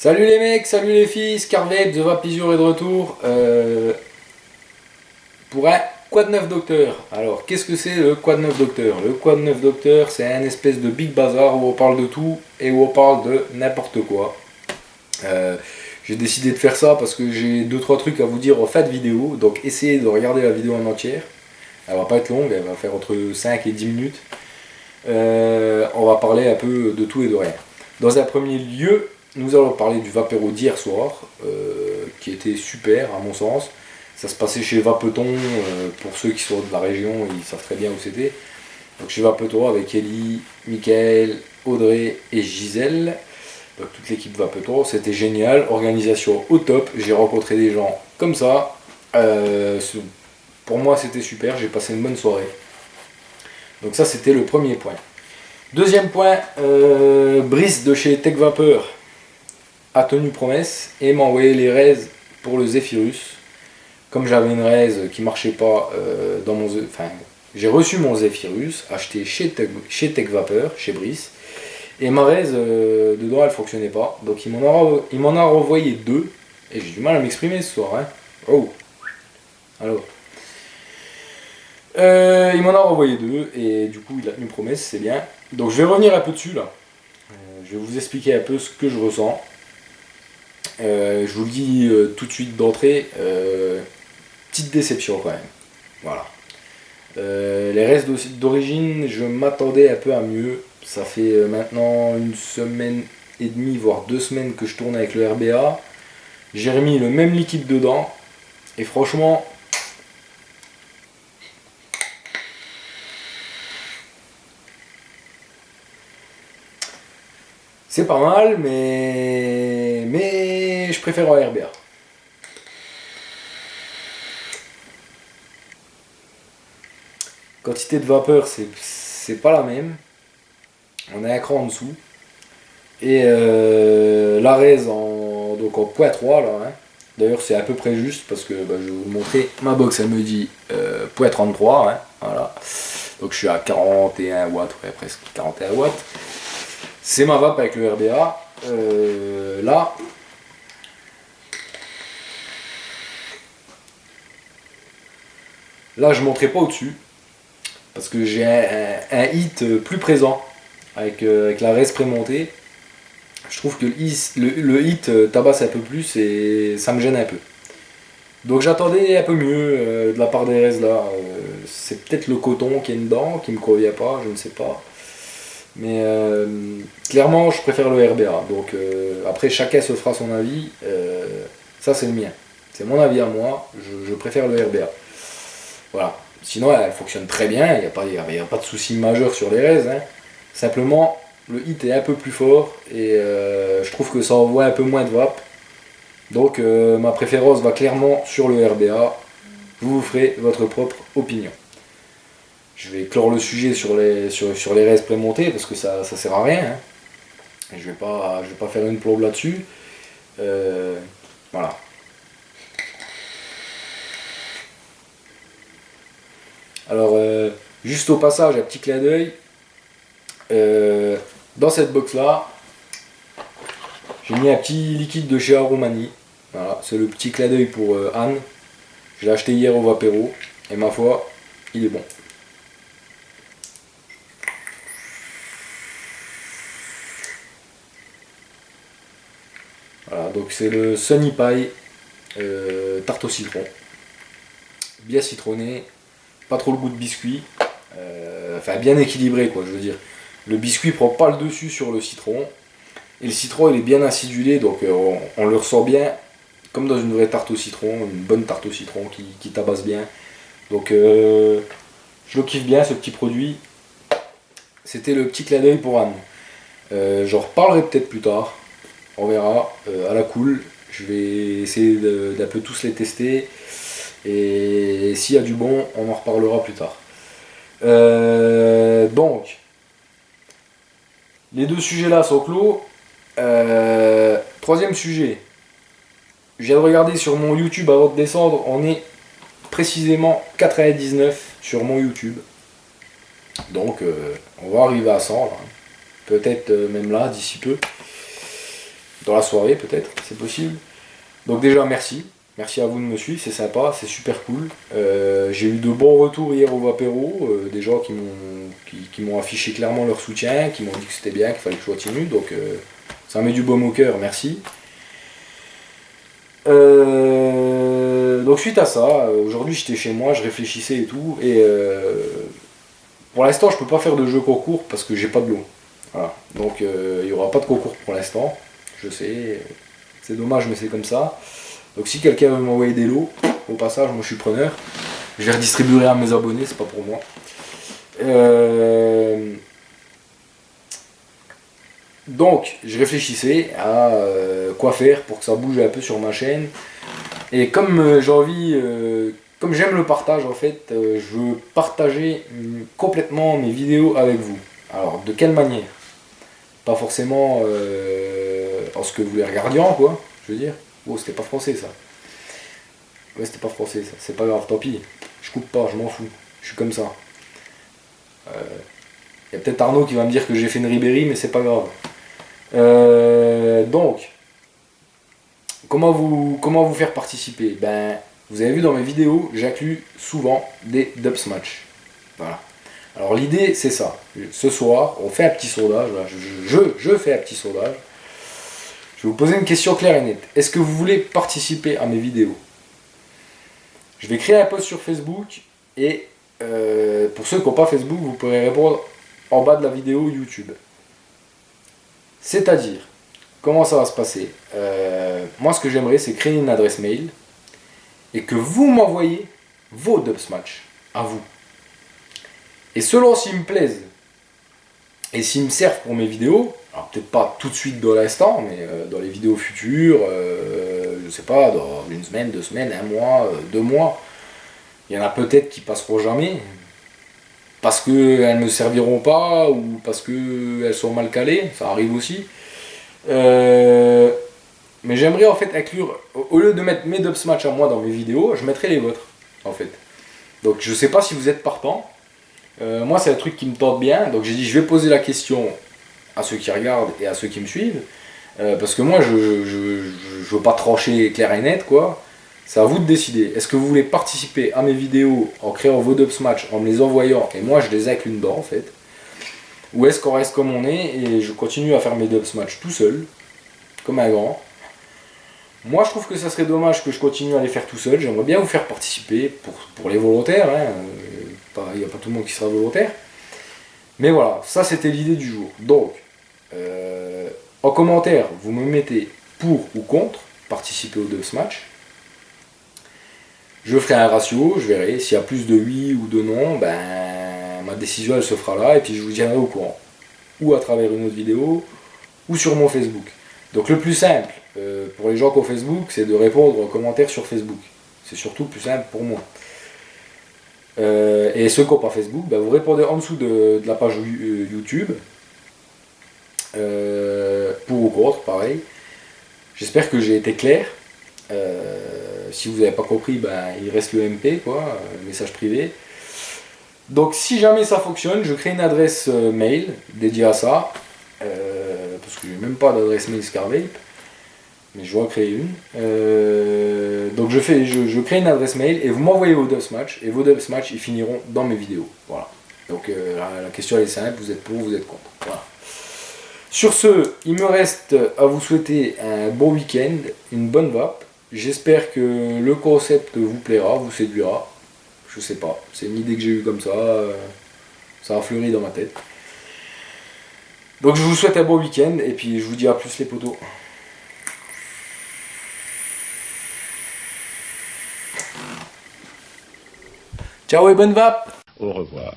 Salut les mecs, salut les filles, Scarvape, The Vapizur est de retour pour un Quad 9 Docteur. Alors qu'est-ce que c'est le Quad 9 Docteur? Le Quad 9 Docteur, c'est un espèce de big bazar où on parle de tout et où on parle de n'importe quoi. J'ai décidé de faire ça parce que j'ai 2-3 trucs à vous dire en fin de vidéo, donc essayez de regarder la vidéo en entière. Elle va pas être longue, elle va faire entre 5 et 10 minutes. On va parler un peu de tout et de rien. Dans un premier lieu, nous allons parler du Vapéro d'hier soir, qui était super à mon sens. Ça se passait chez Vapeton, pour ceux qui sont de la région, ils savent très bien où c'était. Donc chez Vapeton avec Ellie, Mickaël, Audrey et Gisèle. Donc toute l'équipe Vapeton, c'était génial, organisation au top, j'ai rencontré des gens comme ça. Pour moi c'était super, j'ai passé une bonne soirée. Donc ça c'était le premier point. Deuxième point, Brice de chez Tech Vapeur a tenu promesse et m'a envoyé les raises pour le Zephyrus. Comme j'avais une raise qui marchait pas dans mon... Enfin, j'ai reçu mon Zephyrus, acheté chez Tech Vapeur, chez Brice. Et ma raise, dedans, elle fonctionnait pas. Donc il m'en a renvoyé deux. Et j'ai du mal à m'exprimer ce soir. Hein. Oh. Alors. Il m'en a renvoyé deux. Et du coup, il a tenu promesse, c'est bien. Donc je vais revenir un peu dessus là. Je vais vous expliquer un peu ce que je ressens. Je vous le dis tout de suite d'entrée, petite déception quand même. Voilà. Les restes d'origine, je m'attendais un peu à mieux. Ça fait maintenant une semaine et demie, voire 2 semaines que je tourne avec le RBA. J'ai remis le même liquide dedans. Et franchement, c'est pas mal, mais je préfère un RBA. Quantité de vapeur, c'est pas la même. On est un cran en dessous. Et la raise donc en .3 là. Hein. D'ailleurs c'est à peu près juste parce que je vais vous montrer. Ma box elle me dit .33. Hein, voilà. Donc je suis à 41 watts, ouais, presque 41 watts. C'est ma vape avec le RBA. Là je ne monterai pas au-dessus. Parce que j'ai un hit plus présent avec la raise prémontée. Je trouve que le hit tabasse un peu plus et ça me gêne un peu. Donc j'attendais un peu mieux de la part des raises là. C'est peut-être le coton qui est dedans, qui me convient pas, je ne sais pas. Mais clairement je préfère le RBA. Donc après chacun se fera son avis. Ça c'est le mien. C'est mon avis à moi, je préfère le RBA. Voilà. Sinon elle fonctionne très bien, il n'y a pas de souci majeur sur les raises. Hein. Simplement le hit est un peu plus fort et je trouve que ça envoie un peu moins de vape. Donc ma préférence va clairement sur le RBA. Vous ferez votre propre opinion. Je vais clore le sujet sur les raises prémontées parce que ça sert à rien. Hein. Et je vais pas faire une plombe là-dessus. Voilà. Alors juste au passage, un petit clin d'œil. Dans cette box là, j'ai mis un petit liquide de chez Aromani. Voilà, c'est le petit clin d'œil pour Anne. Je l'ai acheté hier au Vapéro et ma foi, il est bon. Voilà, donc c'est le Sunny Pie tarte au citron. Bien citronné, pas trop le goût de biscuit. Enfin bien équilibré quoi, je veux dire. Le biscuit prend pas le dessus sur le citron. Et le citron il est bien acidulé, donc on le ressent bien, comme dans une vraie tarte au citron, une bonne tarte au citron qui tabasse bien. Donc je le kiffe bien ce petit produit. C'était le petit clin d'œil pour Anne. J'en reparlerai peut-être plus tard, on verra, à la cool. Je vais essayer d'un peu tous les tester. Et s'il y a du bon, on en reparlera plus tard. Donc, les deux sujets là sont clos. Troisième sujet, je viens de regarder sur mon YouTube avant de descendre, on est précisément 99 sur mon YouTube. Donc on va arriver à 100, peut-être même là d'ici peu. dans la soirée peut-être, c'est possible. Donc déjà merci. Merci à vous de me suivre, c'est sympa, c'est super cool. J'ai eu de bons retours hier au Vapéro, des gens qui m'ont affiché clairement leur soutien, qui m'ont dit que c'était bien, qu'il fallait que je continue, donc ça met du baume au cœur, merci. Donc suite à ça, aujourd'hui j'étais chez moi, je réfléchissais et tout, et pour l'instant je peux pas faire de jeu concours parce que j'ai pas de lot. Voilà. Donc il n'y aura pas de concours pour l'instant, je sais, c'est dommage mais c'est comme ça. Donc si quelqu'un veut m'envoyer des lots, au passage, moi je suis preneur. Je les redistribuerai à mes abonnés, c'est pas pour moi. Donc je réfléchissais à quoi faire pour que ça bouge un peu sur ma chaîne. Et comme j'ai envie, comme j'aime le partage en fait, je veux partager complètement mes vidéos avec vous. Alors de quelle manière? Pas forcément en ce que vous les regardiez, quoi, je veux dire. Oh, c'était pas français ça. Ouais, c'était pas français ça. C'est pas grave, tant pis. Je coupe pas, je m'en fous. Je suis comme ça. Y a peut-être Arnaud qui va me dire que j'ai fait une Ribéry, mais c'est pas grave. Donc, comment vous faire participer? Ben, vous avez vu dans mes vidéos, j'inclus souvent des dubsmatch. Voilà. Alors l'idée c'est ça. Ce soir, on fait un petit sondage. Voilà. Je fais un petit sondage. Je vais vous poser une question claire et nette. Est-ce que vous voulez participer à mes vidéos? Je vais créer un post sur Facebook et pour ceux qui n'ont pas Facebook, vous pourrez répondre en bas de la vidéo YouTube. C'est-à-dire, comment ça va se passer? Moi, ce que j'aimerais, c'est créer une adresse mail et que vous m'envoyez vos dubsmatch à vous. Et selon s'ils me plaisent et s'ils me servent pour mes vidéos, alors peut-être pas tout de suite dans l'instant, mais dans les vidéos futures, je sais pas, dans une semaine, 2 semaines, 1 mois, 2 mois, il y en a peut-être qui passeront jamais, parce qu'elles ne me serviront pas, ou parce qu'elles sont mal calées, ça arrive aussi. Mais j'aimerais en fait inclure, au lieu de mettre mes dubsmatch à moi dans mes vidéos, je mettrai les vôtres, en fait. Donc je sais pas si vous êtes partant. Moi c'est un truc qui me tente bien, donc j'ai dit je vais poser la question à ceux qui regardent et à ceux qui me suivent, parce que moi je veux pas trancher clair et net quoi, c'est à vous de décider. Est-ce que vous voulez participer à mes vidéos en créant vos dubsmatch, en me les envoyant et moi je les inclus dedans en fait, ou est-ce qu'on reste comme on est et je continue à faire mes dubsmatch tout seul, comme un grand? Moi je trouve que ça serait dommage que je continue à les faire tout seul, j'aimerais bien vous faire participer pour les volontaires, hein. Il n'y a pas tout le monde qui sera volontaire. Mais voilà, ça c'était l'idée du jour. Donc, en commentaire, vous me mettez pour ou contre participer au dubsmatch. Je ferai un ratio, je verrai. S'il y a plus de oui ou de non, ben, ma décision elle se fera là et puis je vous tiendrai au courant. Ou à travers une autre vidéo, ou sur mon Facebook. Donc le plus simple pour les gens qui ont Facebook, c'est de répondre en commentaire sur Facebook. C'est surtout le plus simple pour moi. Et ceux qui n'ont pas Facebook, ben vous répondez en dessous de la page YouTube. Pour ou contre, pareil. J'espère que j'ai été clair. Si vous n'avez pas compris, ben, il reste le MP, quoi, message privé. Donc si jamais ça fonctionne, je crée une adresse mail dédiée à ça. Parce que j'ai même pas d'adresse mail Scarvape. Mais je vais en créer une. Donc je crée une adresse mail et vous m'envoyez vos dubsmatch. Et vos dubsmatch, ils finiront dans mes vidéos. Voilà. Donc la question elle est simple, vous êtes pour, vous êtes contre. Voilà. Sur ce, il me reste à vous souhaiter un bon week-end, une bonne vape. J'espère que le concept vous plaira, vous séduira. Je sais pas, c'est une idée que j'ai eue comme ça. Ça a fleuri dans ma tête. Donc je vous souhaite un bon week-end et puis je vous dis à plus les potos. Ciao et bonne vape! Au revoir.